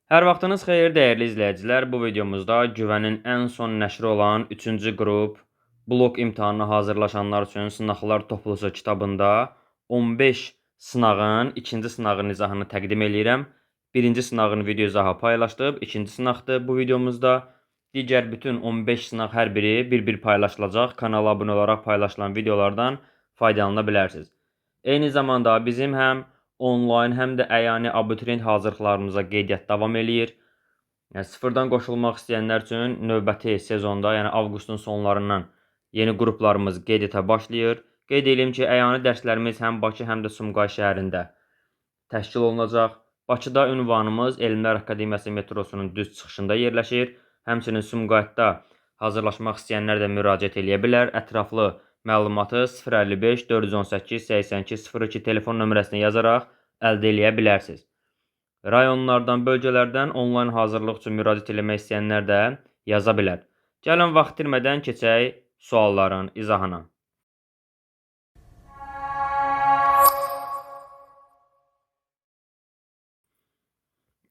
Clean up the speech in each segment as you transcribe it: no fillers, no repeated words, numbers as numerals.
Hər vaxtınız xeyir, dəyərli izləyicilər. Bu videomuzda güvənin ən son nəşri olan 3-cü qrup blok imtahanına hazırlaşanlar üçün sınaqlar toplusu kitabında 15 sınağın ikinci sınağın izahını təqdim eləyirəm. Birinci sınağın video izahı paylaşdıb, ikinci sınaqdır bu videomuzda. Digər bütün 15 sınaq hər biri bir-bir paylaşılacaq. Kanala abunə olaraq paylaşılan videolardan faydalana bilərsiniz. Eyni zamanda bizim həm onlayn, həm də əyani abituriyent hazırlıqlarımıza qeydiyyat davam eləyir. Sıfırdan qoşulmaq istəyənlər üçün növbəti sezonda, yəni avqustun sonlarından yeni qruplarımız qeydiyyata başlayır. Qeyd edeyim ki, əyani dərslərimiz həm Bakı, həm də Sumqayıt şəhərində təşkil olunacaq. Bakıda ünvanımız Elmlər Akademiyası metrosunun düz çıxışında yerləşir. Həmçinin Sumqayıtda hazırlaşmaq istəyənlər də müraciət edə bilər. Ətraflı məlumatı 055 418 8202 telefon nömrəsinə yazaraq əldə edə bilərsiniz. Rayonlardan, bölgələrdən onlayn hazırlıq üçün müraciət etmək istəyənlər də yaza bilər. Gəlin vaxt itirmədən keçək sualların izahına.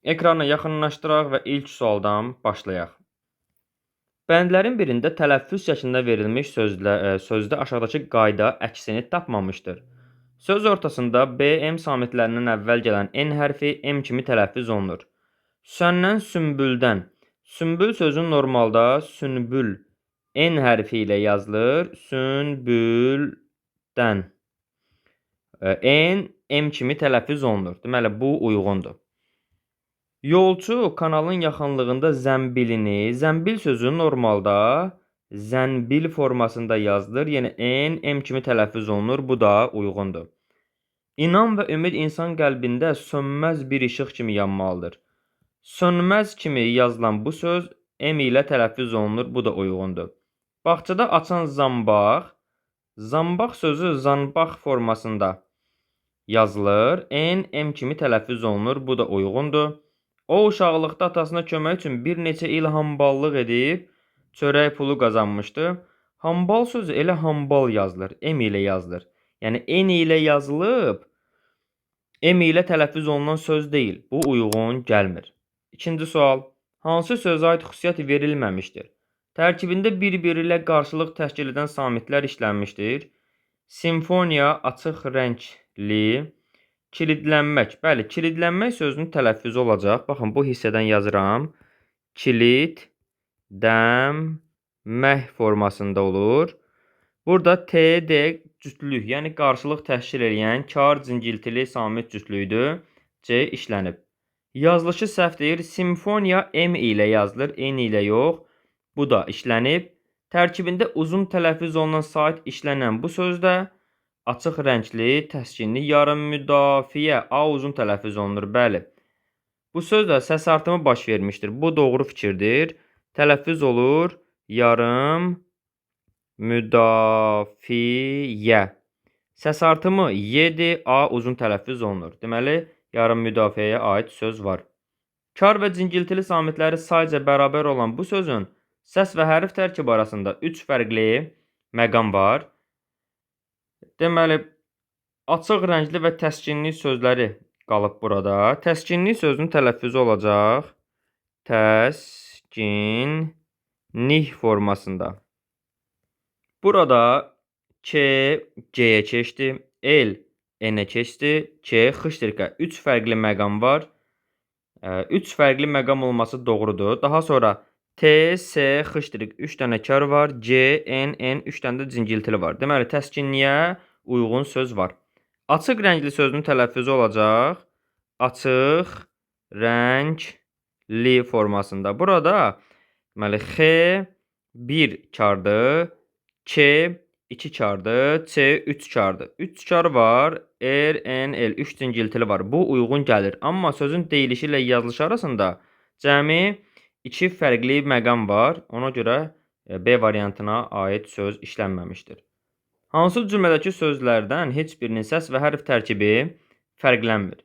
Ekranı yaxınlaşdıraq və ilk sualdan başlayaq. Bəndlərin birində tələffüz şəklində verilmiş sözdə aşağıdakı qayda əksini tapmamışdır. Söz ortasında B, M samitlərindən əvvəl gələn N hərfi M kimi tələffüz olunur. Süsəndən, sümbüldən. Sümbül sözü normalda sünbül N hərfi ilə yazılır. Sünbüldən. N, M kimi tələffüz olunur. Deməli, bu uyğundur. Yolçu kanalın yaxınlığında zəmbilini, zəmbil sözü normalda zənbil formasında yazılır. Yəni N, M kimi tələffüz olunur. Bu da uyğundur. İnam və ümid insan qəlbində sönməz bir işıq kimi yanmalıdır. Sönməz kimi yazılan bu söz M ilə tələffüz olunur. Bu da uyğundur. Bağçada açan zambaq, zambaq sözü zanbaq formasında yazılır. N, M kimi tələffüz olunur. Bu da uyğundur. O uşaqlıqda atasına kömək üçün bir neçə il hamballıq edib çörək pulu qazanmışdı. Hambal sözü elə hambal yazılır, M ilə yazılır. Yəni N ilə yazılıb M ilə tələffüz olunan söz deyil. Bu uyğun gəlmir. İkinci sual. Hansı sözə aid xüsusiyyət verilməmişdir? Tərkibində bir-biri ilə qarşılıq təşkil edən samitlər işlənmişdir. Simfoniya, açıq rəngli, kilidlənmək. Bəli, kilidlənmək sözünün tələffüzü olacaq. Baxın, bu hissədən yazıram. Kilidlənmək formasında olur. Burada T, D cütlük, yəni qarşılıq təşkil edən kar cingiltili samit cütlüyüdür. C işlənib. Yazılışı səhv deyir. Simfoniya M ilə yazılır, N ilə yox. Bu da işlənib. Tərkibində uzun tələffüz olunan sait işlənən bu sözdə açıq rəngli, təskinli, yarım müdafiə, A uzun tələffüz olunur. Bəli. Bu sözdə səs artımı baş vermişdir. Bu doğru fikirdir. Tələffüz olur yarım müdafiə. Səs artımı Y-dir, A uzun tələffüz olunur. Deməli, yarım müdafiəyə aid söz var. Kar və cingiltili samitləri sayca bərabər olan bu sözün səs və hərf tərkibi arasında 3 fərqli məqam var. Deməli, açıq rəngli və təskinli sözləri qalıb burada. Təskinli sözünün tələffüzü olacaq. Təskinlik formasında. Burada K, G-yə keçdi. L, N-ə keçdi. K, xıştırqa. 3 fərqli məqam var. 3 fərqli məqam olması doğrudur. Daha sonra T, S, xıştırıq 3 dənə kar var. C, N, 3 dənə də cingiltili var. Deməli, təskinliyə uyğun söz var. Açıq rəngli sözünün tələffüzü olacaq. Açıq rəngli formasında. Burada deməli, X 1 kardır. K 2 kardır. C 3 kardır. 3 kar var. R, N, L 3 cingiltili var. Bu uyğun gəlir. Amma sözün deyilişi ilə yazılışı arasında cəmi 2 fərqli məqam var. Ona görə B variantına aid söz işlənməmişdir. Hansı cümlədəki sözlərdən heç birinin səs və hərf tərkibi fərqlənmir?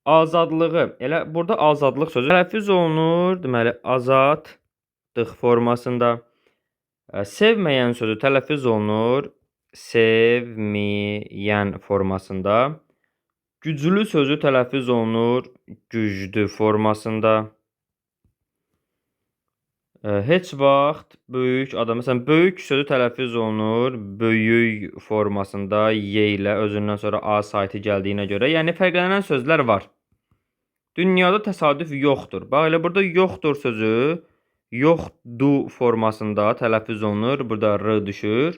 Azadlığı, elə burada azadlıq sözü tələffüz olunur. Deməli, azadlıq formasında. Sevməyən sözü tələffüz olunur. Sevməyən formasında. Güclü sözü tələffüz olunur. Güclü formasında. Heç vaxt böyük adam, məsələn, böyük sözü tələffüz olunur böyük formasında y ilə özündən sonra a saiti gəldiyinə görə. Yəni fərqlənən sözlər var. Dünyada təsadüf yoxdur. Bax elə burada yoxdur sözü yoxdu formasında tələffüz olunur. Burada r düşür.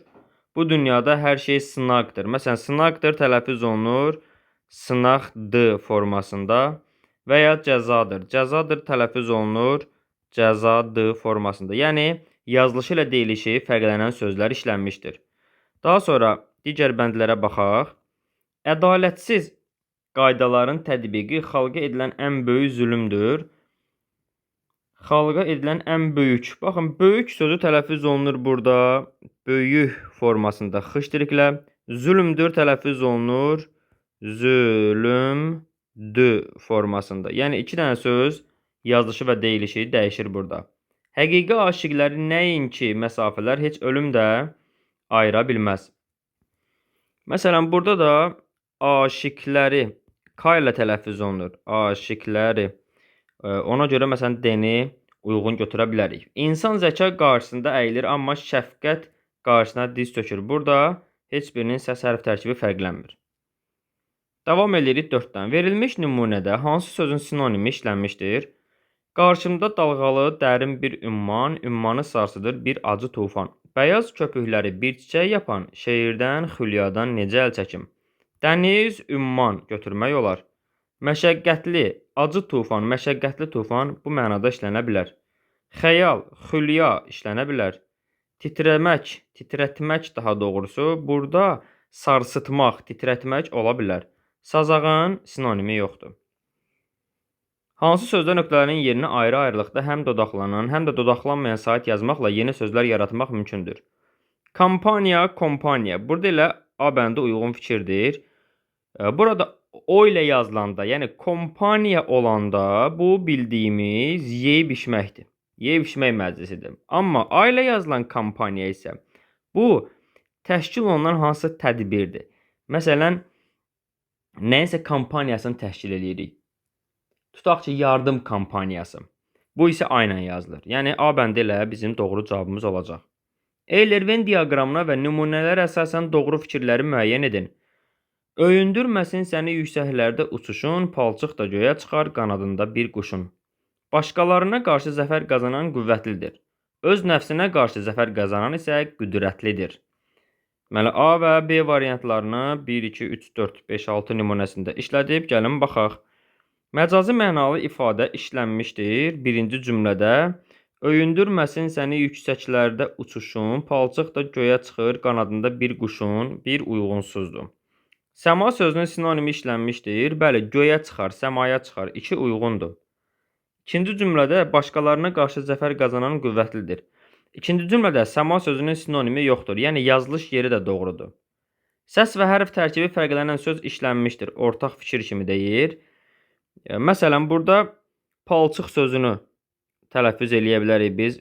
Bu dünyada hər şey sınaqdır. Məsələn, sınaqdır tələffüz olunur sınaqdı formasında və ya cəzadır. Cəzadır tələffüz olunur cəzadı formasında. Yəni yazılışı ilə deyilişi fərqlənən sözlər işlənmişdir. Daha sonra digər bəndlərə baxaq. Ədalətsiz qaydaların tətbiqi xalqa edilən ən böyük zülmdür. Xalqa edilən ən böyük. Baxın, böyük sözü tələffüz olunur burada böyük formasında xışdırıklə. Zülmdür tələffüz olunur zülümdü formasında. Yəni iki dənə söz yazılışı və deyilişi dəyişir burada. Həqiqi aşiqləri nəinki məsafələr heç ölüm də ayıra bilməz. Məsələn, burada da aşiqləri k ilə tələffüz olunur. Aşiqləri. Ona görə məsələn D-ni uyğun götürə bilərik. İnsan zəka qarşısında əyilir, amma şəfqət qarşısına diz çökür. Burada heç birinin səs hərf tərkibi fərqlənmir. Davam edirik 4-dən. Verilmiş nümunədə hansı sözün sinonimi işlənmişdir? Qarşımda dalğalı dərin bir ümman, ümmanı sarsıdır bir acı tufan. Bəyaz köpükləri bir çiçək yapan, şeirdən, xülyadan necə əl çəkim? Dəniz, ümman götürmək olar. Məşəqqətli, acı tufan, məşəqqətli tufan bu mənada işlənə bilər. Xəyal, xülya işlənə bilər. Titrəmək, titrətmək daha doğrusu, burada sarsıtmaq, titrətmək ola bilər. Sazağın sinonimi yoxdur. Hansı sözlər nöqtələrin yerini ayrı-ayrılıqda həm dodaqlanan, həm də dodaqlanmayan sait yazmaqla yeni sözlər yaratmaq mümkündür? Kampaniya, kompaniya. Burada elə A bəndi uyğun fikirdir. Burada o ilə yazılanda, yəni kompaniya olanda bu bildiyimiz yeyib içməkdir. Yeyib içmək məclisidir. Amma A ilə yazılan kampaniya isə bu təşkil olunan hansı tədbirdir. Məsələn, nəyinsə kampaniyasını təşkil edirik. Tutaq ki, yardım kampaniyası. Bu isə A ilə yazılır. Yəni A bəndi ilə bizim doğru cavabımız olacaq. Eyler-Venn diaqramına və nümunələrə əsasən doğru fikirləri müəyyən edin. Öyündürməsin səni yüksəklərdə uçuşun, palçıq da göyə çıxar qanadında bir quşun. Başqalarına qarşı zəfər qazanan qüvvətlidir. Öz nəfsinə qarşı zəfər qazanan isə qüdrətlidir. Deməli, A və B variantlarını 1, 2, 3, 4, 5, 6 nümunəsində işlədib, gəlin baxaq. Məcazi mənalı ifadə işlənmişdir. Birinci cümlədə öyündürməsin səni yüksəklərdə uçuşun, palçıq da göyə çıxır qanadında bir quşun bir uyğunsuzdur. Səma sözünün sinonimi işlənmişdir. Bəli, göyə çıxar, səmaya çıxar. 2 uyğundur. İkinci cümlədə başqalarına qarşı zəfər qazanan qüvvətlidir. İkinci cümlədə səma sözünün sinonimi yoxdur. Yəni yazılış yeri də doğrudur. Səs və hərf tərkibi fərqlənən söz işlənmişdir. Ortaq fikir kimi deyir. Məsələn, burada palçıq sözünü tələffüz eləyə bilərik biz.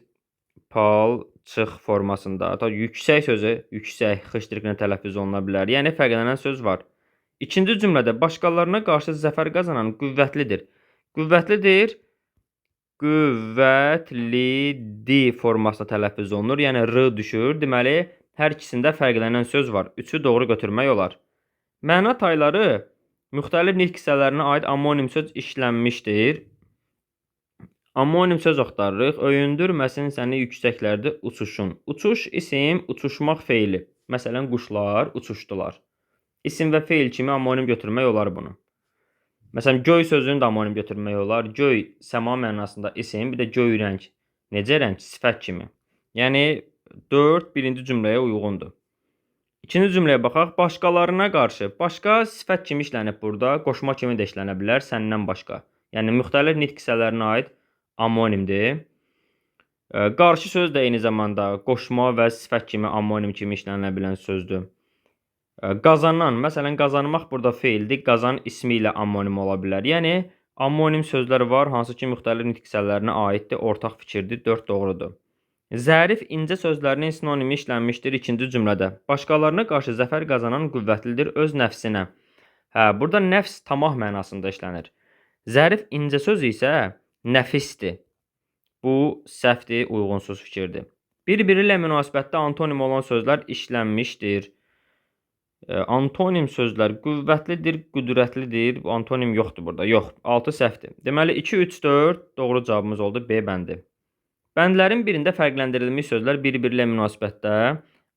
Palçıq formasında. Hatta yüksək sözü yüksək xışdırıqla tələffüz oluna bilər. Yəni fərqlənən söz var. İkinci cümlədə başqalarına qarşı zəfər qazanan qüvvətlidir. Qüvvətlidir. Qüvvətlidi formasında tələffüz olunur. Yəni r düşür. Deməli, hər ikisində fərqlənən söz var. 3-ü doğru götürmək olar. Məna tayları müxtəlif nitq hissələrinə aid amonim söz işlənmişdir. Amonim söz axtarırıq. Öyündürməsin səni yüksəklərdə uçuşun. Uçuş isim, uçuşmaq feili. Məsələn, quşlar uçuşdular. İsim və feil kimi amonim götürmək olar bunu. Məsələn, göy sözünü də amonim götürmək olar. Göy, səma mənasında isim, bir də göy rəng. Necə rəng? Sifət kimi. Yəni, 4 birinci cümləyə uyğundur. İkinci cümləyə baxaq. Başqalarına qarşı. Başqa sifət kimi işlənib burada. Qoşma kimi də işlənə bilər. Səndən başqa. Yəni, müxtəlif nitq hissələrinə aid amonimdir. Qarşı söz də eyni zamanda qoşma və sifət kimi amonim kimi işlənə bilən sözdür. Qazanan. Məsələn, qazanmaq burada feildir. Qazan ismi ilə amonim ola bilər. Yəni, amonim sözlər var. Hansı ki, müxtəlif nitq hissələrinə aiddir. Ortaq fikirdir. 4 doğrudur. Zərif incə sözlərinin sinonimi işlənmişdir ikinci cümlədə. Başqalarına qarşı zəfər qazanan qüvvətlidir öz nəfsinə. Burada nəfs tamah mənasında işlənir. Zərif incə söz isə nəfisdir. Bu səhvdir, uyğunsuz fikirdir. Bir-biri ilə münasibətdə antonim olan sözlər işlənmişdir. Antonim sözlər qüvvətlidir, qüdrətlidir. Bu antonim yoxdur burada. Yox, 6 səhvdir. Deməli 2, 3, 4 doğru cavabımız oldu B bəndi. Bəndlərin birində fərqləndirilmiş sözlər bir-biri ilə münasibətdə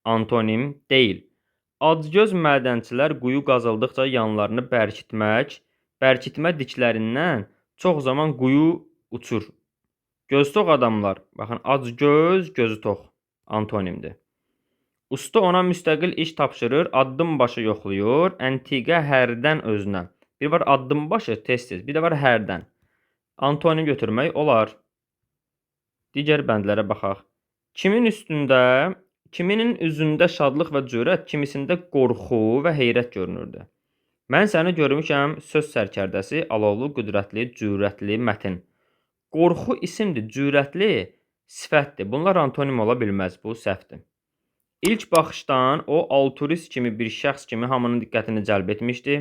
antonim deyil. Acgöz mədənçilər quyu qazıldıqca yanlarını bərkitmə diklərindən çox zaman quyu uçur. Göztox adamlar, baxın, acgöz, gözü tox antonimdir. Usta ona müstəqil iş tapşırır, addım başı yoxlayır, əntiqə hərdən özünə. Bir var addım başı, tez-tez, bir də var hərdən. Antonim götürmək olar. Digər bəndlərə baxaq. Kiminin üzündə şadlıq və cürət, kimisində qorxu və heyrət görünürdü. Mən səni görmüşəm, söz sərkərdəsi, alovlu, qüdrətli, cürətli, mətin. Qorxu isimdir, cürətli sifətdir. Bunlar antonim ola bilməz, bu səhvdir. İlk baxışdan o altruist kimi bir şəxs kimi hamının diqqətini cəlb etmişdi.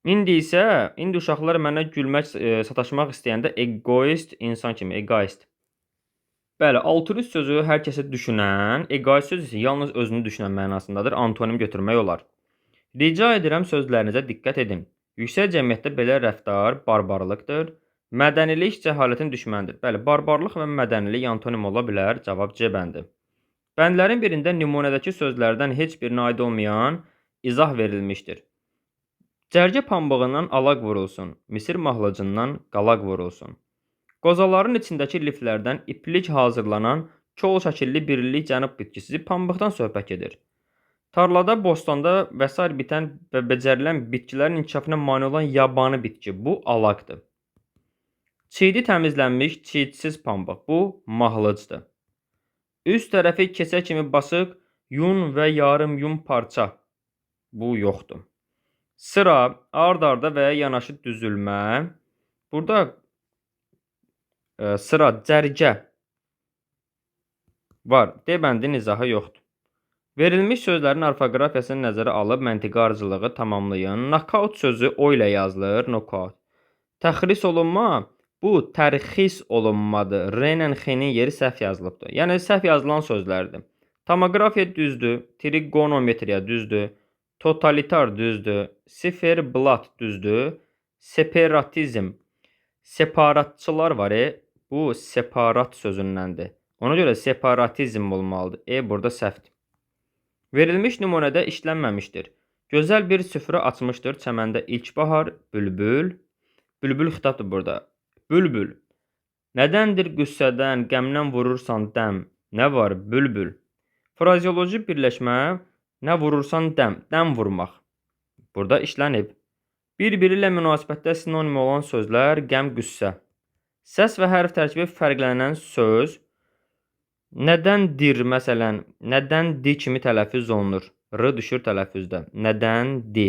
İndi uşaqlar mənə gülmək, sataşmaq istəyəndə egoist insan kimi, egoist. Bəli, altruist sözü hər kəsə düşünən, egoist söz isə yalnız özünü düşünən mənasındadır. Antonim götürmək olar. Rica edirəm sözlərinizə diqqət edin. Yüksək cəmiyyətdə belə rəftar barbarlıqdır. Mədənilik cəhalətin düşmənidir. Bəli, barbarlıq və mədənilik antonim ola bilər. Cavab C bəndi. Bəndlərin birində nümunədəki sözlərdən heç birinə aid olmayan izah verilmişdir. Cərgə pambığından alaq vurulsun, misir mahlacından qalaq vurulsun. Qozaların içindəki liflərdən iplik hazırlanan kol şəkilli birlik cənub bitkisi pambıqdan söhbət edir. Tarlada, bostanda və s. bitən və becərilən bitkilərin inkişafına mane olan yabanı bitki, bu alaqdır. Çiğdi təmizlənmiş, çiğdisiz pambıq, bu mahlıcdır. Üst tərəfi kesə kimi basıq, yun və yarım yun parça. Bu yoxdur. Sıra, ard-arda və ya yanaşı düzülmə. Burada sıra, cərgə var. D bəndinin izahı yoxdur. Verilmiş sözlərin orfoqrafiyasını nəzərə alıb məntiqi arıcılığı tamamlayın. Knockout sözü o ilə yazılır. Knockout. Təxris olunma. Bu tərxis olunmadır. R ilə X-nin yeri səhv yazılıbdır. Yəni səhv yazılan sözlərdir. Tomoqrafiya düzdür. Trigonometriya düzdür. Totalitar düzdür. Siferblat düzdür. Separatizm. Separatçılar var. Bu separat sözündəndir. Ona görə separatizm olmalıdır. Burada səhvdir. Verilmiş nümunədə işlənməmişdir. Gözəl bir süfrə açmışdır. Çəməndə ilk bahar, bülbül. Bülbül xitabdır burada. Bülbül. Nədəndir qüssədən, qəmdən vurursan dəm? Nə var? Bülbül. Frazeoloji birləşmə, nə vurursan dəm, dəm vurmaq. Burada işlənib. Bir-biri ilə münasibətdə sinonim olan sözlər, qəm, qüssə. Səs və hərf tərkibi fərqlənən söz, nədəndir, məsələn, nədəndi kimi tələffüz olunur. R düşür tələffüzdə. Nədəndi.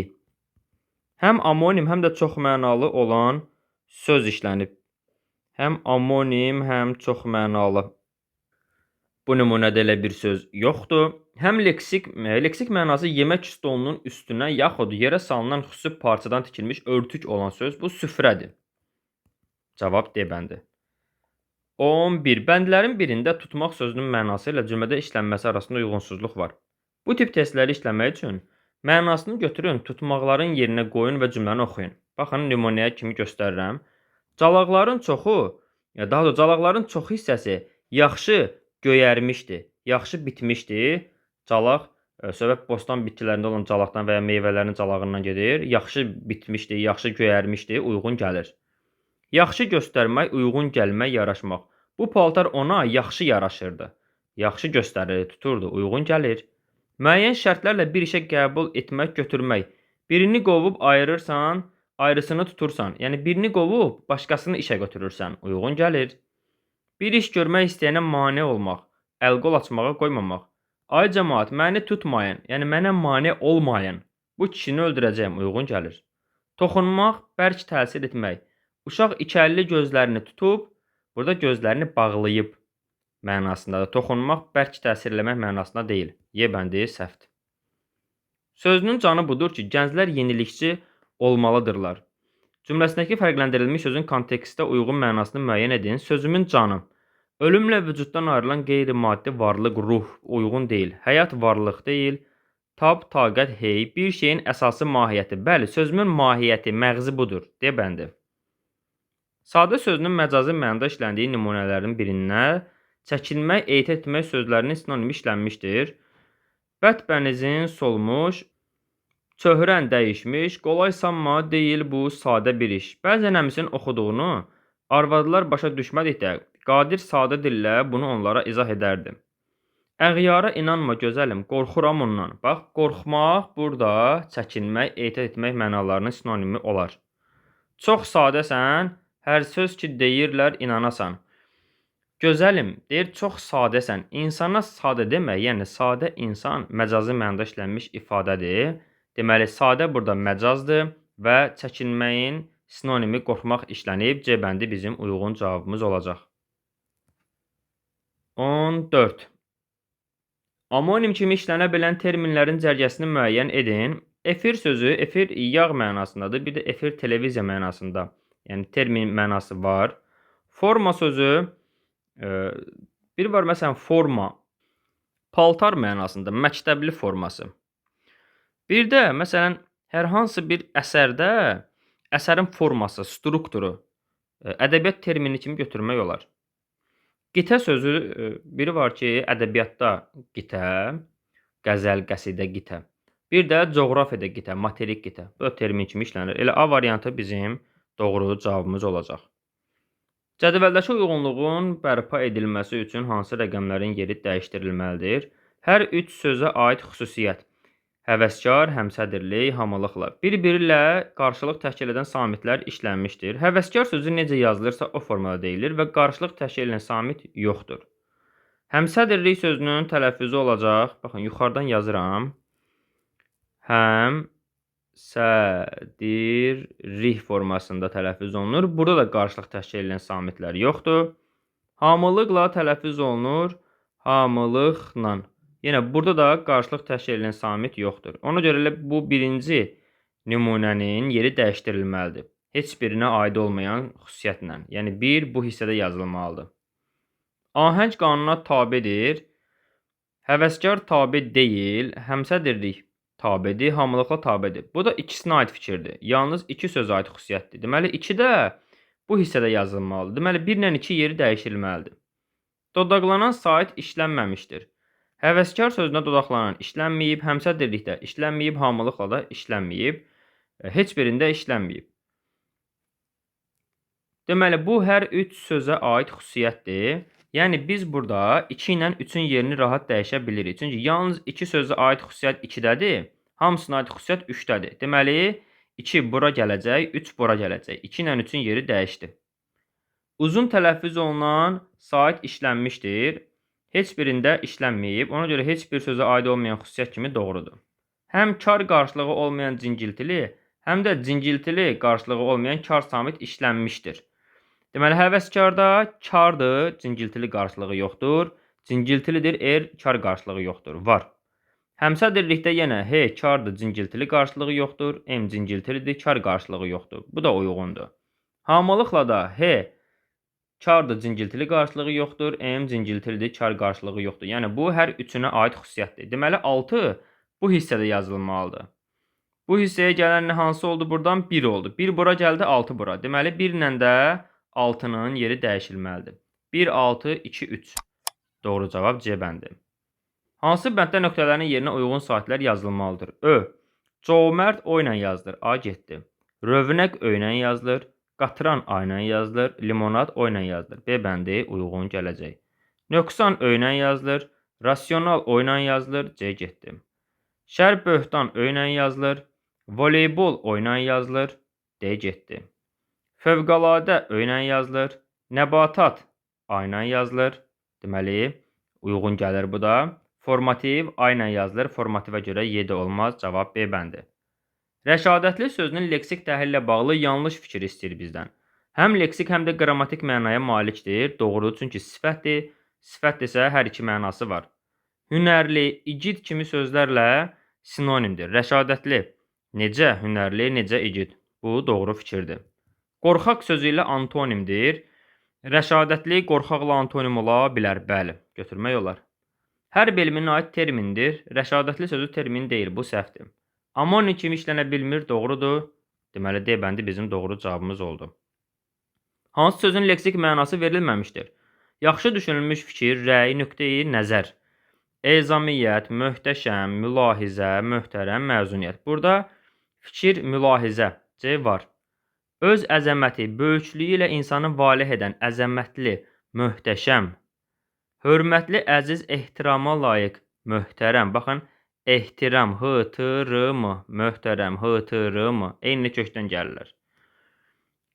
Həm amonim, həm də çox mənalı olan söz işlənib. Həm amonim, həm çox mənalı. Bu nümunədə elə bir söz yoxdur. Həm leksik mənası yemək stolunun üstünə yaxud yerə salınan xüsusi parçadan tikilmiş örtük olan söz, bu süfrədir. Cavab D bəndi. 11. Bəndlərin birində tutmaq sözünün mənası ilə cümlədə işlənməsi arasında uyğunsuzluq var. Bu tip testləri işləmək üçün mənasını götürün, tutmaqların yerinə qoyun və cümləni oxuyun. Baxın, nümunəyə kimi göstərirəm. Calaqların çoxu hissəsi yaxşı göyərmişdi, yaxşı bitmişdi. Calaq, söhbət bostan bitkilərində olan calaqdan və ya meyvələrin calağından gedir. Yaxşı bitmişdi, yaxşı göyərmişdi, uyğun gəlir. Yaxşı göstərmək, uyğun gəlmək, yaraşmaq. Bu paltar ona yaxşı yaraşırdı. Yaxşı göstərir, tuturdu, uyğun gəlir. Müəyyən şərtlərlə bir işə qəbul etmək, götürmək. Birini qovub ayırırsan, ayrısını tutursan. Yəni birini qovub başqasını işə götürürsən, uyğun gəlir. Bir iş görmək istəyənə mane olmaq, əl-qol açmağa qoymamaq. Ay cəmaat, məni tutmayın, yəni mənə mane olmayın. Bu kişini öldürəcəyəm, uyğun gəlir. Toxunmaq, bərk təsir etmək. Uşaq ikəlli gözlərini tutub, burada gözlərini bağlayıb mənasındadır. Toxunmaq, bərk təsir eləmək mənasında deyil. Y bəndi səhvdir. Sözünün canı budur ki, gənclər yenilikçi olmalıdırlar. Cümləsindəki fərqləndirilmiş sözün kontekstə uyğun mənasını müəyyən edin. Sözümün canı. Ölümlə vücuddan ayrılan qeyri-maddi varlıq ruh uyğun deyil. Həyat varlıq deyil. Tab, taqət, hey. Bir şeyin əsası mahiyyəti. Bəli, sözümün mahiyyəti, məğzi budur. D bəndi. Sadə sözünün məcazi mənada işləndiyi nümunələrin birinə çəkinmək, ehtiyat etmək sözlərinin sinonimi işlənmişdir. Bətbənizin solmuş, çöhrən dəyişmiş, qolay sanma deyil bu sadə bir iş. Bəzən əmisin oxuduğunu arvadlar başa düşmədikdə Qadir sadə dillə bunu onlara izah edərdi. Əğyara inanma gözəlim, qorxuram ondan. Bax, qorxmaq burada çəkinmək, ehtiyat etmək mənalarının sinonimi olar. Çox sadəsən, hər söz ki deyirlər inanasan. Gözəlim, deyir çox sadəsən. İnsana sadə demək, yəni sadə insan məcazi mənada işlənmiş ifadədir. Deməli, sadə burada məcazdır və çəkinməyin sinonimi qorxmaq işlənib. C bəndi bizim uyğun cavabımız olacaq. 14. Amonim kimi işlənə bilən terminlərin cərgəsini müəyyən edin. Efir sözü, efir yağ mənasındadır. Bir də efir televiziya mənasında. Yəni termin mənası var. Forma sözü, bir var məsələn forma, paltar mənasında, məktəbli forması. Bir də məsələn hər hansı bir əsərdə əsərin forması, strukturu, ədəbiyyat termini kimi götürmək olar. Qitə sözü, biri var ki, ədəbiyyatda qitə, qəzəl, qəsidə qitə. Bir də coğrafiyada qitə, materik qitə. Bu da termin kimi işlənir. Elə A variantı bizim doğru cavabımız olacaq. Cədvəldəki uyğunluğun bərpa edilməsi üçün hansı rəqəmlərin yeri dəyişdirilməlidir? Hər üç sözə aid xüsusiyyət. Həvəskar, həmsədirlik, hamılıqla. Bir-biri ilə qarşılıq təşkil edən samitlər işlənmişdir. Həvəskar sözü necə yazılırsa o formada deyilir və qarşılıq təşkil edən samit yoxdur. Həmsədirlik sözünün tələffüzü olacaq. Baxın, yuxarıdan yazıram. Həmsədirlik formasında tələffüz olunur. Burada da qarşılıq təşkil edən samitlər yoxdur. Hamılıqla tələffüz olunur. Hamılıqla. Yenə burada da qarşılıq təşkil edən samit yoxdur. Ona görə bu birinci nümunənin yeri dəyişdirilməlidir. Heç birinə aid olmayan xüsusiyyətlə. Yəni bir bu hissədə yazılmalıdır. Ahəng qanuna tabedir. Həvəskar tabe deyil. Həmsədirlik tabedir. Hamılıqla tabedir. Bu da ikisinə aid fikirdir. Yalnız iki sözə aid xüsusiyyətdir. Deməli 2 də bu hissədə yazılmalıdır. Deməli 1 ilə 2 yeri dəyişilməlidir. Dodaqlanan sait işlənməmişdir. Həvəskar sözünə dodaqlanan işlənməyib, həmsədirlikdə işlənməyib, hamılıqla da işlənməyib, heç birində işlənməyib. Deməli, bu hər üç sözə aid xüsusiyyətdir. Yəni, biz burada 2 ilə 3-ün yerini rahat dəyişə bilirik. Çünki yalnız 2 sözə aid xüsusiyyət 2-dədir, hamısına aid xüsusiyyət 3-dədir. Deməli, 2 bura gələcək, 3 bura gələcək. 2 ilə 3-ün yeri dəyişdi. Uzun tələffüz olunan sait işlənmişdir. Heç birində işlənməyib, ona görə heç bir sözə aid olmayan xüsusiyyət kimi doğrudur. Həm kar qarşılığı olmayan cingiltili, həm də cingiltili qarşılığı olmayan kar samit işlənmişdir. Deməli, həvəskarda kardır, cingiltili qarşılığı yoxdur. Cingiltilidir, kar qarşılığı yoxdur, var. Həmsədirlikdə yenə H kardır, cingiltili qarşılığı yoxdur, M cingiltilidir, kar qarşılığı yoxdur. Bu da uyğundur. Hamılıqla da H kardır, cingiltili qarşılığı yoxdur, M cingiltilidir, kar qarşılığı yoxdur. Yəni, bu hər üçünə aid xüsusiyyətdir. Deməli, 6 bu hissədə yazılmalıdır. Bu hissəyə gələn hansı oldu? Buradan 1 oldu. 1 bura gəldi, 6 bura. Deməli, 1 ilə də 6-nın yeri dəyişilməlidir. 1, 6, 2, 3. Doğru cavab C bəndi. Hansı bənddə nöqtələrin yerinə uyğun saitlər yazılmalıdır? Ö. Cömərd O ilə yazılır. A getdi. Rövnəq Ö ilə yazılır. Qatran A ilə yazılır, limonad O ilə yazılır. B bəndi uyğun gələcək. Nöqsan Ö ilə yazılır, rasional O ilə yazılır, C getdi. Şər böhtan Ö ilə yazılır, voleybol O ilə yazılır, D getdi. Fövqəladə Ö ilə yazılır, nəbatat A ilə yazılır, deməli uyğun gəlir bu da. Formativ A ilə yazılır, formativə görə Y də olmaz, cavab B bəndi. Rəşadətli sözünün leksik təhlillə bağlı yanlış fikir istəyir bizdən. Həm leksik, həm də qrammatik mənaya malikdir. Doğrudur, çünki sifətdir. Sifətdirsə hər iki mənası var. Hünərli, igid kimi sözlərlə sinonimdir. Rəşadətli, necə hünərli, necə igid. Bu doğru fikirdir. Qorxaq sözü ilə antonimdir. Rəşadətli qorxaqla antonim ola bilər. Bəli, götürmək olar. Hərb elminə aid termindir. Rəşadətli sözü termin deyil, bu səhvdir. Amonim kimi işlənə bilmir, doğrudur. Deməli, D bəndi bizim doğru cavabımız oldu. Hansı sözün leksik mənası verilməmişdir? Yaxşı düşünülmüş fikir, rəy, nöqteyi, nəzər. Ezamiyyət, möhtəşəm, mülahizə, möhtərəm, məzuniyyət. Burada fikir, mülahizə C var. Öz əzəməti, böyüklüyü ilə insanı valeh edən, əzəmətli, möhtəşəm. Hörmətli, əziz, ehtirama layiq, möhtərəm. Baxın, ehtiram, h-t-r-m, möhtərəm, h-t-r-m. Eyni kökdən gəlirlər.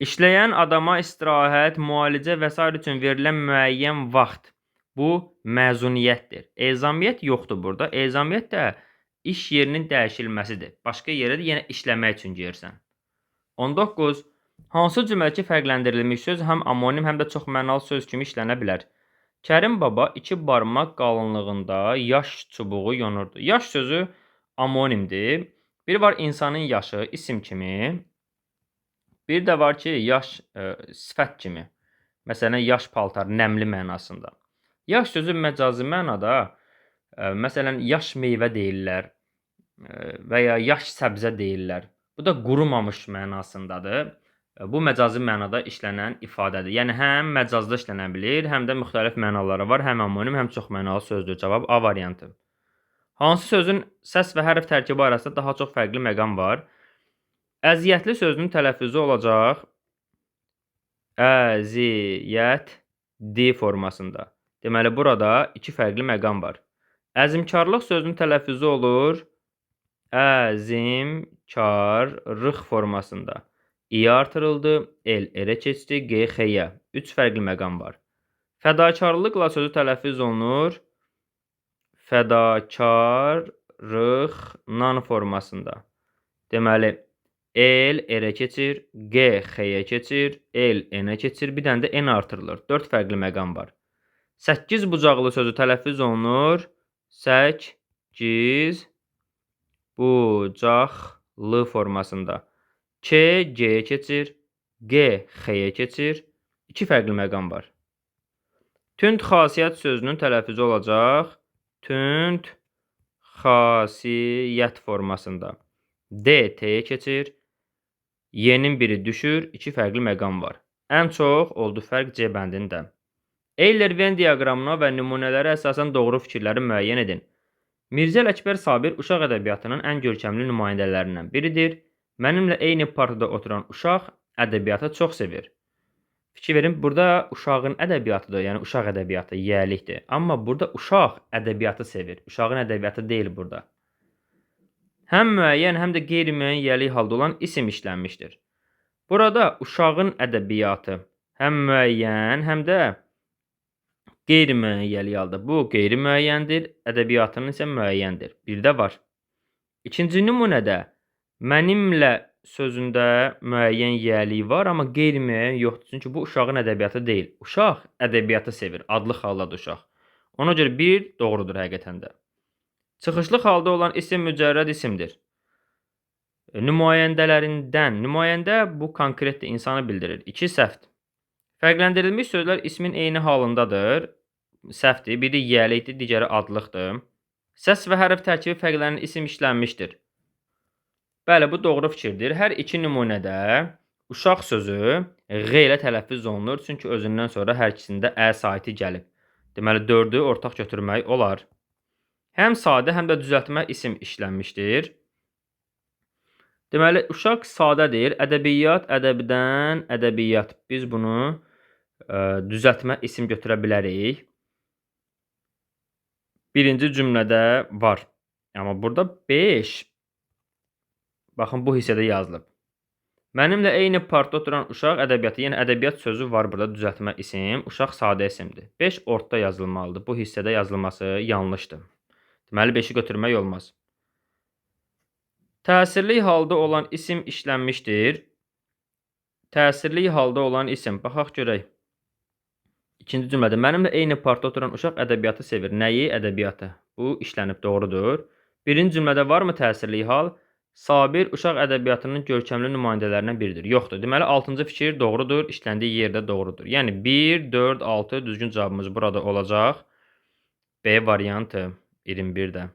İşləyən adama istirahət, müalicə və s. üçün verilən müəyyən vaxt. Bu, məzuniyyətdir. Ezamiyyət yoxdur burada. Ezamiyyət də iş yerinin dəyişilməsidir. Başqa yerə də yenə işləmək üçün gəlirsən. 19. Hansı cümləki fərqləndirilmiş söz həm amonim, həm də çoxmənalı söz kimi işlənə bilər? Kərim baba 2 barmaq qalınlığında yaş çubuğu yonurdu. Yaş sözü amonimdir. Biri var insanın yaşı, isim kimi. Bir də var ki, yaş sifət kimi. Məsələn, yaş paltar, nəmli mənasında. Yaş sözü məcazi mənada, məsələn, yaş meyvə deyirlər və ya yaş səbzə deyirlər. Bu da qurumamış mənasındadır. Bu məcazi mənada işlənən ifadədir. Yəni, həm məcazda işlənə bilir, həm də müxtəlif mənaları var. Həm amonim, həm çoxmənalı sözdür. Cavab A variantı. Hansı sözün səs və hərf tərkibi arasında daha çox fərqli məqam var? Əziyyətli sözünün tələffüzü olacaq əziyyət D formasında. Deməli, burada 2 fərqli məqam var. Əzimkarlıq sözünün tələffüzü olur əzimkarlıq formasında. İ artırıldı, L R keçdi, G X-yə. 3 fərqli məqam var. Fədakarlıqla sözü tələffüz olunur fədakarlıqla formasında. Deməli, L R keçir, G X-yə keçir, L N-ə keçir, bir dənə də N artırılır. 4 fərqli məqam var. 8 bucaqlı sözü tələffüz olunur. Səkiz bucaqlı formasında. K G-yə keçir, G X-yə keçir. 2 fərqli məqam var. Tünd xasiyyət sözünün tələffüzü olacaq. Tünd xasiyyət formasında. D T-yə keçir. Y-nin biri düşür. 2 fərqli məqam var. Ən çox oldu fərq C bəndində. Eyler-Venn diaqramına və nümunələrə əsasən doğru fikirləri müəyyən edin. Mirzə Ələkbər Sabir uşaq ədəbiyyatının ən görkəmli nümayəndələrindən biridir. Mənimlə eyni partada oturan uşaq ədəbiyyatı çox sevir. Fikir verin, burada uşağın ədəbiyyatıdır, yəni uşaq ədəbiyyatı, yiyəlikdir. Amma burada uşaq ədəbiyyatı sevir. Uşağın ədəbiyyatı deyil burada. Həm müəyyən, həm də qeyri-müəyyən yiyəlik halda olan isim işlənmişdir. Burada uşağın ədəbiyyatı həm müəyyən, həm də qeyri-müəyyən yiyəlik halda. Bu qeyri-müəyyəndir, ədəbiyyatının isə müəyyəndir. Bir də var. İkinci nümunədə mənimlə sözündə müəyyən yiyəlik var, amma qeyri-müəyyən yoxdur. Çünki bu uşağın ədəbiyyatı deyil. Uşaq ədəbiyyatı sevir, adlı haldadır uşaq. Ona görə bir doğrudur həqiqətən də. Çıxışlı halda olan isim mücərrəd isimdir. Nümayəndə bu konkretdir, insanı bildirir. 2 səhvdir. Fərqləndirilmiş sözlər ismin eyni halındadır. Səhvdir. Biri yiyəlikdir, digəri adlıqdır. Səs və hərf tərkibi fərqlənən isim işlənmişdir. Bəli, bu doğru fikirdir. Hər iki nümunədə uşaq sözü G ilə tələffüz olunur. Çünki özündən sonra hər ikisində ə saiti gəlib. Deməli, 4-ü ortaq götürmək olar. Həm sadə, həm də düzəltmə isim işlənmişdir. Deməli, uşaq sadədir. Ədəbiyyat, ədəbidən, ədəbiyyat. Biz bunu düzəltmə isim götürə bilərik. Birinci cümlədə var. Amma burada 5. Baxın, bu hissədə yazılıb. Mənimlə eyni partda oturan uşaq ədəbiyyatı, yəni ədəbiyyat sözü var burada düzəltmə isim. Uşaq sadə isimdir. 5 ortda yazılmalıdır. Bu hissədə yazılması yanlışdır. Deməli, 5-i götürmək olmaz. Təsirli halda olan isim işlənmişdir. Təsirli halda olan isim. Baxaq görək. İkinci cümlədə mənimlə eyni partda oturan uşaq ədəbiyyatı sevir. Nəyi? Ədəbiyyatı. Bu işlənib, doğrudur. Birinci cümlədə varmı təsirli hal? Sabir uşaq ədəbiyyatının görkəmli nümayəndələrindən biridir. Yoxdur. Deməli 6-cı fikir doğrudur, işləndiyi yerdə doğrudur. Yəni 1, 4, 6 düzgün cavabımız burada olacaq. B variantı 21-də.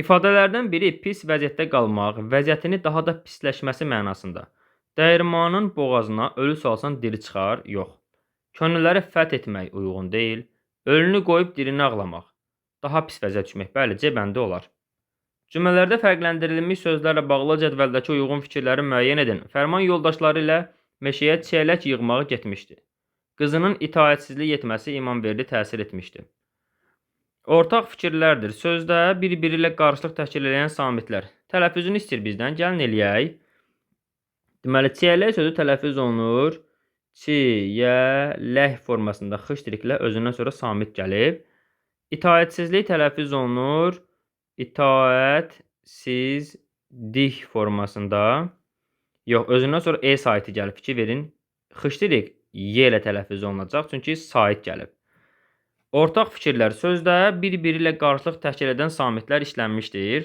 İfadələrdən biri pis vəziyyətdə qalmaq, vəziyyətini daha da pisləşməsi mənasında. Dəyirmanın boğazına ölü salsan diri çıxar, yox. Könülləri fəth etmək uyğun deyil. Ölünü qoyub dirini ağlamaq. Daha pis vəziyyət düşmək, bəli, C bəndi olar. Cümlələrdə fərqləndirilmiş sözlərlə bağlı cədvəldəki uyğun fikirləri müəyyən edin. Fərman yoldaşları ilə meşəyə çiyələk yığmağı getmişdi. Qızının itaətsizlik etməsi İmamverdi təsir etmişdi. Ortaq fikirlərdir. Sözdə bir-biri ilə qarşılıq təşkil edən samitlər. Tələffüzünü istəyir bizdən, gəlin eləyək. Deməli, çiyələk sözü tələffüz olunur. Çiyələk formasında xışdiriklə özündən sonra samit gəlib. İtaətsizlik tələffüz olunur. İtaətsizlik formasında. Yox, özündən sonra E saiti gəlib. Fikir verin. Xışdirik Y ilə tələffüz olunacaq. Çünki sait gəlib. Ortaq fikirlər. Sözdə bir-biri ilə qarşılıq təşkil edən samitlər işlənmişdir.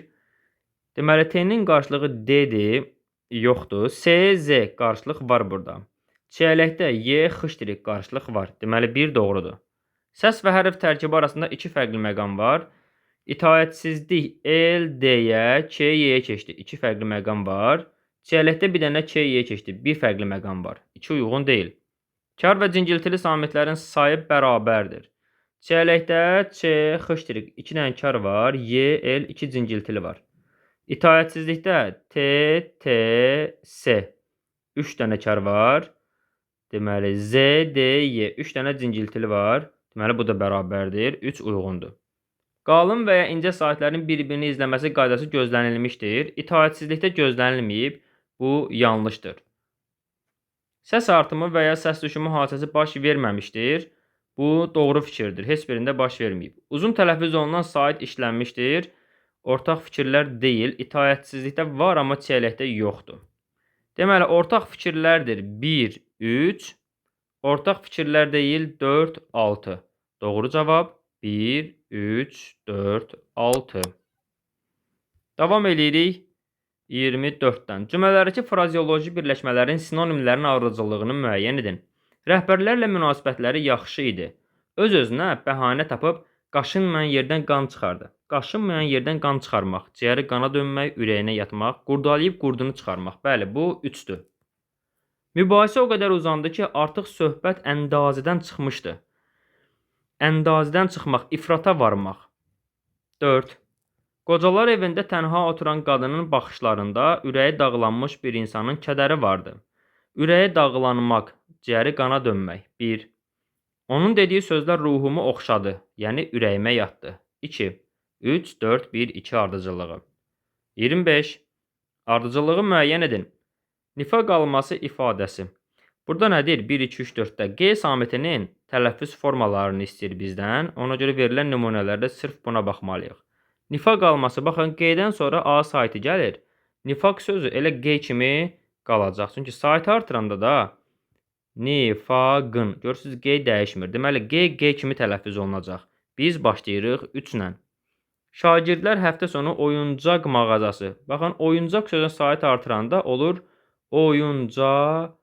Deməli, T-nin qarşılığı D-dir. Yoxdur. S, Z qarşılıq var burada. Çiyələkdə Y, xışdirik qarşılıq var. Deməli, 1 doğrudur. Səs və hərf tərkibi arasında 2 fərqli məqam var. İtaətsizlik L, D-yə, K, Y-yə keçdi. 2 fərqli məqam var. Çiyələkdə bir dənə K, Y-yə keçdi. 1 fərqli məqam var. 2 uyğun deyil. Kar və cingiltili samitlərin sayı bərabərdir. Çiyələkdə Ç, xışdirik 2 dənə kar var. Y, L, 2 cingiltili var. İtaətsizlikdə T, T, S 3 dənə kar var. Deməli, Z, D, Y 3 dənə cingiltili var. Deməli, bu da bərabərdir. 3 uyğundur. Qalın və ya incə saitlərin bir-birini izləməsi qaydası gözlənilmişdir. İtaətsizlikdə gözlənilməyib. Bu yanlışdır. Səs artımı və ya səs düşümü hadisəsi baş verməmişdir. Bu doğru fikirdir. Heç birində baş verməyib. Uzun tələffüz olunan sait işlənmişdir. Ortaq fikirlər deyil. İtaətsizlikdə var, amma çiyələkdə yoxdur. Deməli, ortaq fikirlərdir 1, 3. Ortaq fikirlər deyil 4, 6. Doğru cavab 1, 3, 4, 6. Davam edirik 24-dən. Cümlələrdəki frazeoloji birləşmələrin sinonimlərin ardıcıllığını müəyyən edin. Rəhbərlərlə münasibətləri yaxşı idi. Öz-özünə bəhanə tapıb qaşınmayan yerdən qan çıxardı. Qaşınmayan yerdən qan çıxarmaq, ciyəri qana dönmək, ürəyinə yatmaq, qurdalayıb qurdunu çıxarmaq. Bəli, bu 3-dür. Mübahisə o qədər uzandı ki, artıq söhbət əndazədən çıxmışdı. Əndazədən çıxmaq, ifrata varmaq. 4. Qocalar evində tənha oturan qadının baxışlarında ürəyi dağlanmış bir insanın kədəri vardı. Ürəyi dağlanmaq, ciyəri qana dönmək. 1. Onun dediyi sözlər ruhumu oxşadı, yəni ürəyimə yatdı. 2. 3, 4, 1, 2 ardıcıllığı. 25. Ardıcıllığı müəyyən edin. Nifaq alması ifadəsi. Burada nədir? 1, 2, 3, 4-də G samitinin tələffüz formalarını istəyir bizdən. Ona görə verilən nümunələrdə sırf buna baxmalıyıq. Nifaq alması, baxın, G-dən sonra A saiti gəlir. Nifaq sözü elə G kimi qalacaq. Çünki saiti artıranda da nifaqın. Görürsünüz, G dəyişmir. Deməli, G kimi tələffüz olunacaq. Biz başlayırıq 3 ilə. Şagirdlər həftə sonu oyuncaq mağazası. Baxın, oyuncaq sözün saiti artıranda olur oyuncağa.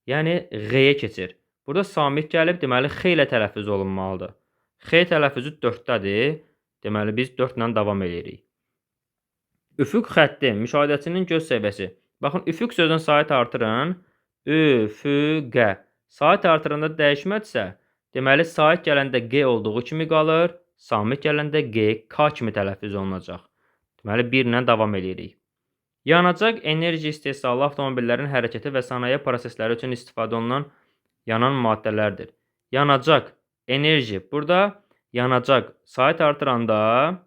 Yəni, G-yə keçir. Burada samit gəlib, deməli, X ilə tələffüz olunmalıdır. X tələffüzü 4-dədir. Deməli, biz 4 ilə davam edirik. Üfüq xətti, müşahidəçinin göz səviyyəsi. Baxın, üfüq sözün saiti artırın. Üfüqə. Saat artıranda dəyişmədirsə, deməli, sait gələndə G olduğu kimi qalır. Samit gələndə G, K kimi tələffüz olunacaq. Deməli, 1 ilə davam edirik. Yanacaq enerji istehsalı avtomobillərin hərəkəti və sənaye prosesləri üçün istifadə olunan yanan maddələrdir. Yanacaq, enerji. Burada yanacaq. Sait artıranda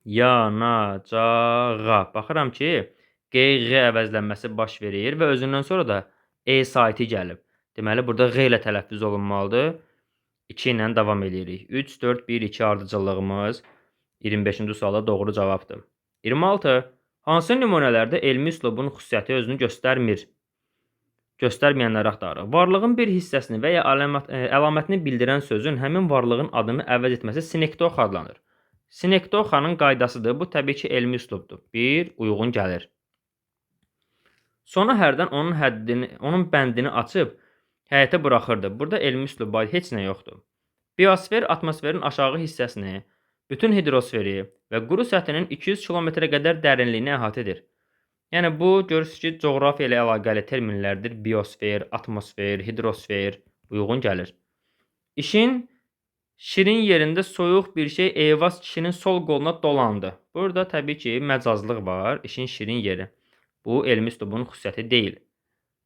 yanacağa. Baxıram ki, G, G əvəzlənməsi baş verir və özündən sonra da E saiti gəlib. Deməli, burada G ilə tələffüz olunmalıdır. 2 ilə davam edirik. 3, 4, 1, 2 ardıcıllığımız 25-ci suala doğru cavabdır. 26. Hansı nümunələrdə elmi üslubun xüsusiyyəti özünü göstərmir? Göstərməyənləri axtarırıq. Varlığın bir hissəsini və ya əlamətini bildirən sözün həmin varlığın adını əvəz etməsi sinekdox adlanır. Sinekdoxanın qaydasıdır. Bu təbii ki, elmi üslubdur. 1. Uyğun gəlir. Sona hərdən onun bəndini açıb həyətə buraxırdı. Burada elmi üslubda heç nə yoxdur. Biosfer atmosferin aşağı hissəsini, bütün hidrosferi və quru səthinin 200 kilometrə qədər dərinliyini əhatə edir. Yəni, bu, görürsünüz ki, coğrafiya ilə əlaqəli terminlərdir. Biosfer, atmosfer, hidrosfer uyğun gəlir. İşin şirin yerində soyuq bir şey Eyvaz kişinin sol qoluna dolandı. Burada təbii ki, məcazlıq var. İşin şirin yeri. Bu, elmi üslubun xüsusiyyəti deyil.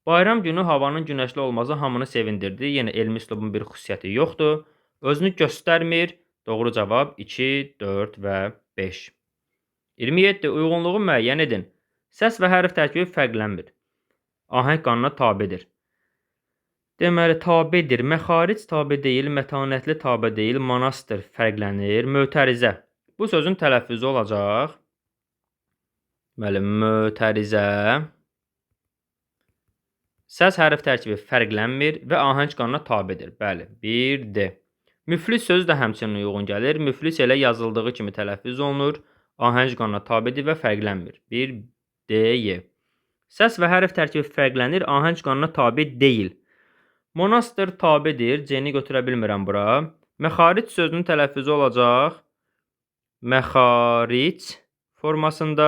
Bayram günü havanın günəşli olması hamını sevindirdi. Yenə elmi üslubun bir xüsusiyyəti yoxdur. Özünü göstərmir. Doğru cavab 2, 4 və 5. 27. Uyğunluğu müəyyən edin. Səs və hərf tərkibi fərqlənmir. Ahəng qanuna tabedir. Deməli, tabedir. Məxaric tabe deyil, mətanətli tabe deyil, manastır fərqlənir. Mötərizə. Bu sözün tələffüzü olacaq. Deməli, mötərizə. Səs hərf tərkibi fərqlənmir və ahəng qanuna tabedir. Bəli, 1D. Müflis sözü də həmçinin uyğun gəlir. Müflis elə yazıldığı kimi tələffüz olunur. Ahəng qanuna tabedir və fərqlənmir. 1D. Səs və hərf tərkibi fərqlənir, ahəng qanuna tabe deyil. Monastır tabedir. C-ni götürə bilmirəm bura. Məxaric sözünün tələffüzü olacaq. Məxaric formasında.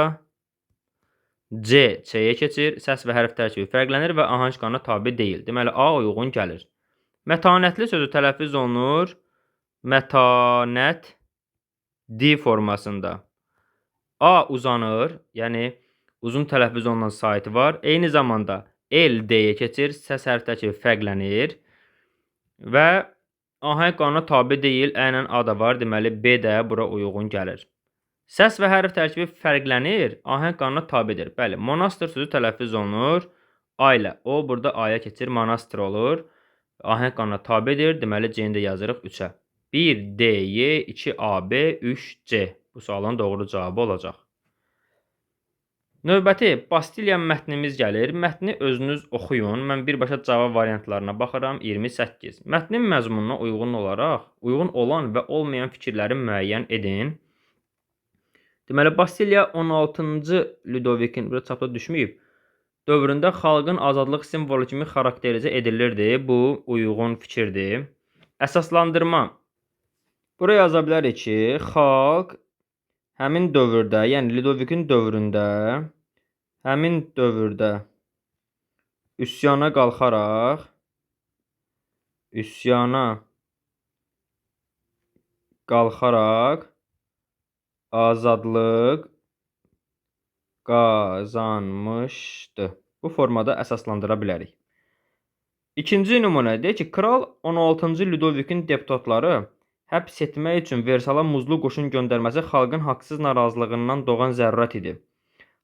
C. C-yə keçir. Səs və hərf tərkibi fərqlənir və ahəng qanuna tabe deyil. Deməli, A uyğun gəlir. Mətanətli sözü tələffüz olunur. Mətanət D formasında. A uzanır, yəni uzun tələffüz olunan saiti var. Eyni zamanda L D-yə keçir, səs hərf tərkibi fərqlənir və ahəng qanuna tabe deyil, əylə A da var, deməli B də bura uyğun gəlir. Səs və hərf tərkibi fərqlənir, ahəng qanuna tabedir. Bəli, monastır sözü tələffüz olunur. A ilə, o burada A-ya keçir, monastır olur. Ahəng qanuna tabedir, deməli C-ni də yazırıq 3-ə. 1D-Y, 2AB, 3C. Bu sualın doğru cavabı olacaq. Növbəti Bastiliya mətnimiz gəlir. Mətni özünüz oxuyun. Mən birbaşa cavab variantlarına baxıram. 28. Mətnin məzmununa uyğun olan və olmayan fikirləri müəyyən edin. Deməli, Bastiliya 16-cı Ludovikin, burada çapda düşməyib, dövründə xalqın azadlıq simvolu kimi xarakterizə edilirdi. Bu, uyğun fikirdir. Əsaslandırma. Buraya yaza bilərik ki, xalq həmin dövrdə, yəni Ludovikin dövründə, həmin dövrdə üsyana qalxaraq azadlıq qazanmışdı. Bu formada əsaslandıra bilərik. İkinci nümunə deyir ki, kral 16-cı Ludovikin deputatları həbs etmək üçün Versala muzlu qoşun göndərməsi xalqın haqsız narazılığından doğan zərurət idi.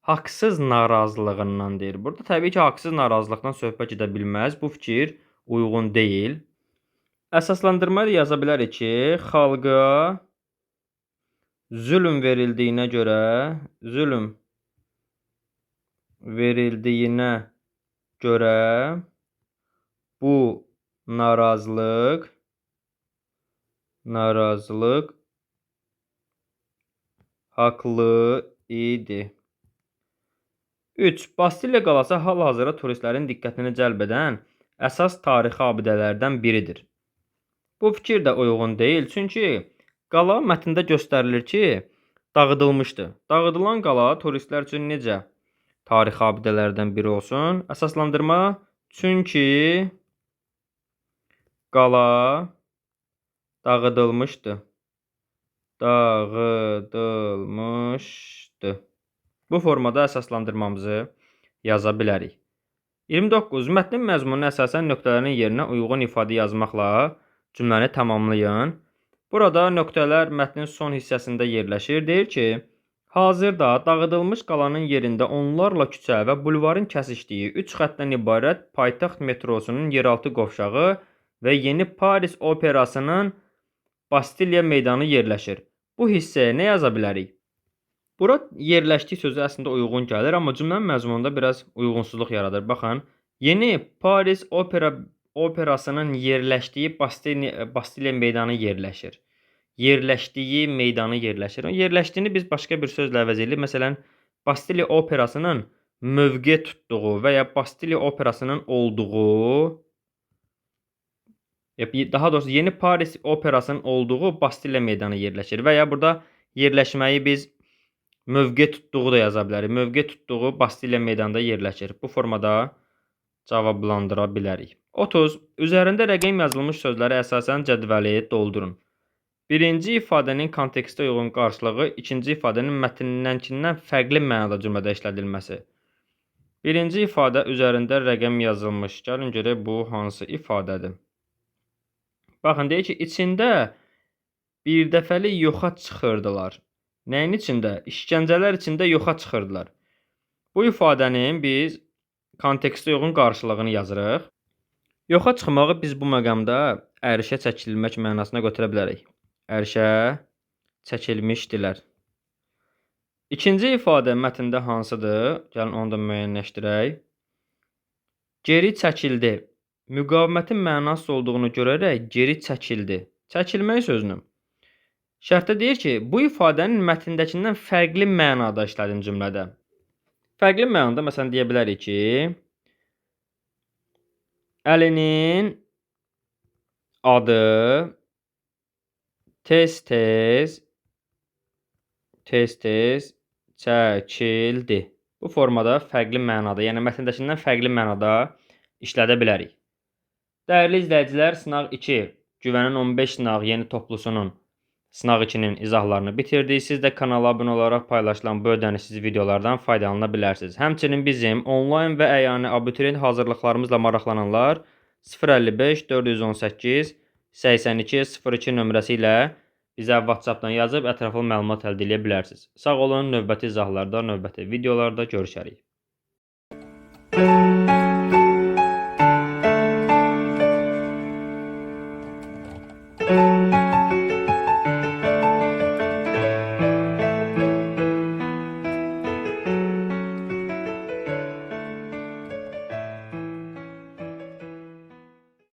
Haqsız narazılığından deyir. Burada təbii ki, haqsız narazılıqdan söhbət gedə bilməz. Bu fikir uyğun deyil. Əsaslandırma yaza bilərik ki, xalqa zülm verildiyinə görə bu narazılıq haqlı idi. 3. Bastiliya qalası hal-hazırda turistlərin diqqətini cəlb edən əsas tarixi abidələrdən biridir. Bu fikir də uyğun deyil, çünki qala mətndə göstərilir ki, dağıdılmışdı. Dağıdılan qala turistlər üçün necə tarixi abidələrdən biri olsun? Əsaslandırma, çünki qala dağıdılmışdı. Bu formada əsaslandırmamızı yaza bilərik. 29. Mətnin məzmununa əsasən nöqtələrin yerinə uyğun ifadə yazmaqla cümləni tamamlayın. Burada nöqtələr mətnin son hissəsində yerləşir. Deyir ki, hazırda dağıdılmış qalanın yerində onlarla küçə və bulvarın kəsişdiyi 3 xəttdən ibarət paytaxt metrosunun yeraltı qovşağı və Yeni Paris Operasının Bastiliya meydanı yerləşir. Bu hissəyə nə yaza bilərik? Bura yerləşdiyi sözü əslində uyğun gəlir, amma cümlənin məzmununda biraz uyğunsuzluq yaradır. Baxın, Yeni Paris Operasının yerləşdiyi Bastiliya meydanı yerləşir. yerləşdiyi meydanı yerləşir. O yerləşdiyini biz başqa bir sözlə əvəz edirik. Məsələn, Bastiliya operasının mövqe tutduğu və ya Bastiliya operasının olduğu, daha doğrusu Yeni Paris operasının olduğu Bastiliya meydanı yerləşir. Və ya burada yerləşməyi biz mövqe tutduğu da yaza bilərik. Mövqe tutduğu Bastiliya meydanında yerləşir. Bu formada cavablandıra bilərik. 30. Üzərində rəqəm yazılmış sözləri əsasən cədvəli doldurun. Birinci ifadənin kontekstə uyğun qarşılığı, ikinci ifadənin mətnindənkindən fərqli mənada cümlədə işlədilməsi. Birinci ifadə üzərində rəqəm yazılmış. Gəlin görək bu hansı ifadədir. Baxın, deyir ki, içində bir dəfəlik yoxa çıxırdılar. Nəyin içində? İşgəncələr içində yoxa çıxırdılar. Bu ifadənin biz kontekstə uyğun qarşılığını yazırıq. Yoxa çıxmağı biz bu məqamda ərşə çəkilmək mənasına götürə bilərik. Ərşə çəkilmişdilər. İkinci ifadə mətndə hansıdır? Gəlin onu da müəyyənləşdirək. Geri çəkildi. Müqavimətin mənası olduğunu görərək geri çəkildi. Çəkilmək sözünü. Şərtdə deyir ki, bu ifadənin mətndəkindən fərqli mənada işlədin cümlədə. Fərqli mənada məsələn deyə bilərik ki, Əlinin adı tez-tez çəkildi. Bu formada fərqli mənada, yəni mətndəkindən fərqli mənada işlədə bilərik. Dəyərli izləyicilər, sınaq 2, Güvənin 15 sınaq yeni toplusunun sınaq 2-nin izahlarını bitirdik. Siz də kanala abunə olaraq paylaşılan bu ödənişsiz videolardan faydalana bilərsiniz. Həmçinin bizim onlayn və əyani abituriyent hazırlıqlarımızla maraqlananlar 055 418 82 02 nömrəsi ilə bizə WhatsApp-dan yazıb ətraflı məlumat əldə edə bilərsiniz. Sağ olun, növbəti izahlarda, növbəti videolarda görüşərik.